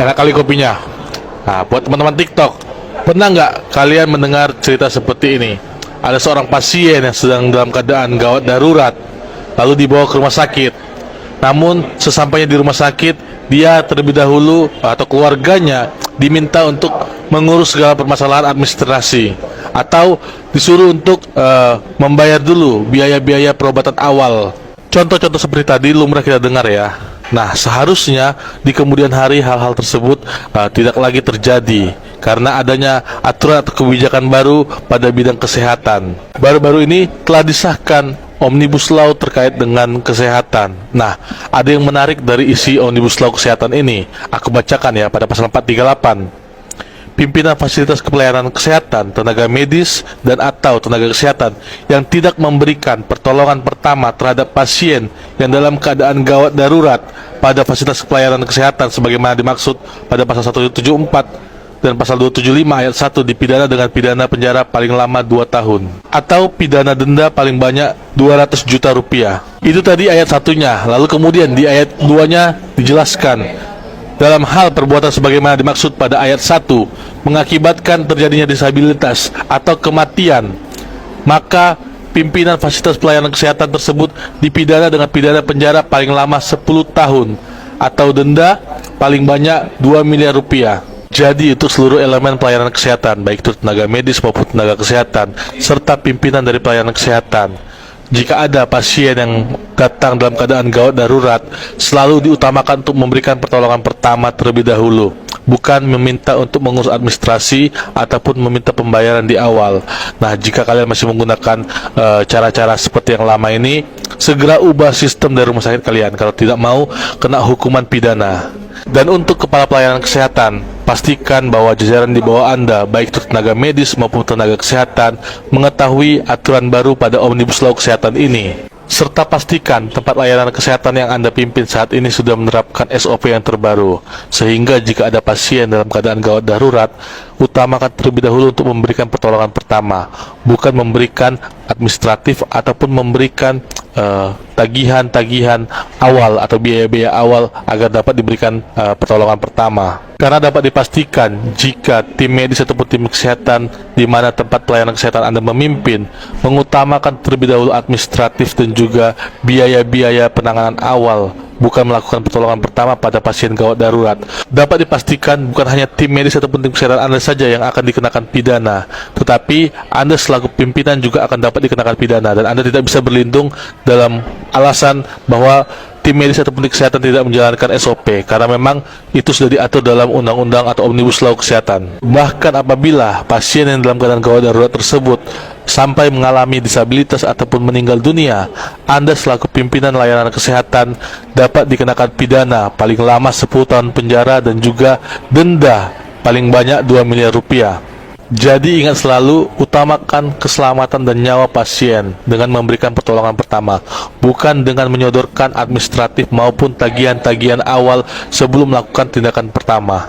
Enak kali kopinya. Nah, buat teman-teman TikTok, pernah nggak kalian mendengar cerita seperti ini? Ada seorang pasien yang sedang dalam keadaan gawat darurat, lalu dibawa ke rumah sakit. Namun sesampainya di rumah sakit, dia terlebih dahulu atau keluarganya diminta untuk mengurus segala permasalahan administrasi, atau disuruh untuk membayar dulu biaya-biaya perobatan awal. Contoh-contoh seperti tadi lumrah kita dengar ya. Nah, seharusnya di kemudian hari hal-hal tersebut tidak lagi terjadi karena adanya aturan atau kebijakan baru pada bidang kesehatan. Baru-baru ini telah disahkan Omnibus Law terkait dengan kesehatan. Nah, ada yang menarik dari isi Omnibus Law kesehatan ini. Aku bacakan ya pada pasal 438. Pimpinan fasilitas pelayanan kesehatan, tenaga medis, dan atau tenaga kesehatan yang tidak memberikan pertolongan pertama terhadap pasien yang dalam keadaan gawat darurat pada fasilitas pelayanan kesehatan sebagaimana dimaksud pada pasal 174 dan pasal 275 ayat 1 dipidana dengan pidana penjara paling lama 2 tahun atau pidana denda paling banyak 200 juta rupiah. Itu tadi ayat satunya. Lalu kemudian di ayat 2-nya dijelaskan, dalam hal perbuatan sebagaimana dimaksud pada ayat 1 mengakibatkan terjadinya disabilitas atau kematian, maka pimpinan fasilitas pelayanan kesehatan tersebut dipidana dengan pidana penjara paling lama 10 tahun atau denda paling banyak 2 miliar rupiah. Jadi itu seluruh elemen pelayanan kesehatan, baik itu tenaga medis maupun tenaga kesehatan, serta pimpinan dari pelayanan kesehatan. Jika ada pasien yang datang dalam keadaan gawat darurat, selalu diutamakan untuk memberikan pertolongan pertama terlebih dahulu, bukan meminta untuk mengurus administrasi ataupun meminta pembayaran di awal. Nah, jika kalian masih menggunakan cara-cara seperti yang lama ini, segera ubah sistem dari rumah sakit kalian. Kalau tidak mau, kena hukuman pidana. Dan untuk kepala pelayanan kesehatan, pastikan bahwa jajaran di bawah Anda, baik itu tenaga medis maupun tenaga kesehatan, mengetahui aturan baru pada Omnibus Law kesehatan ini. Serta pastikan tempat layanan kesehatan yang Anda pimpin saat ini sudah menerapkan SOP yang terbaru, sehingga jika ada pasien dalam keadaan gawat darurat, utamakan terlebih dahulu untuk memberikan pertolongan pertama, bukan memberikan administratif ataupun memberikan tagihan-tagihan awal atau biaya-biaya awal agar dapat diberikan pertolongan pertama. Karena dapat dipastikan jika tim medis ataupun tim kesehatan di mana tempat pelayanan kesehatan Anda memimpin mengutamakan terlebih dahulu administratif dan juga biaya-biaya penanganan awal, bukan melakukan pertolongan pertama pada pasien gawat darurat, dapat dipastikan bukan hanya tim medis ataupun tim kesehatan Anda saja yang akan dikenakan pidana, tetapi Anda selaku pimpinan juga akan dapat dikenakan pidana, dan Anda tidak bisa berlindung dalam alasan bahwa tim medis ataupun tim kesehatan tidak menjalankan SOP, karena memang itu sudah diatur dalam undang-undang atau Omnibus Law kesehatan. Bahkan apabila pasien yang dalam keadaan gawat darurat tersebut sampai mengalami disabilitas ataupun meninggal dunia, Anda selaku pimpinan layanan kesehatan dapat dikenakan pidana paling lama 10 tahun penjara dan juga denda paling banyak 2 miliar rupiah. Jadi ingat selalu, utamakan keselamatan dan nyawa pasien dengan memberikan pertolongan pertama, bukan dengan menyodorkan administratif maupun tagihan-tagihan awal sebelum melakukan tindakan pertama.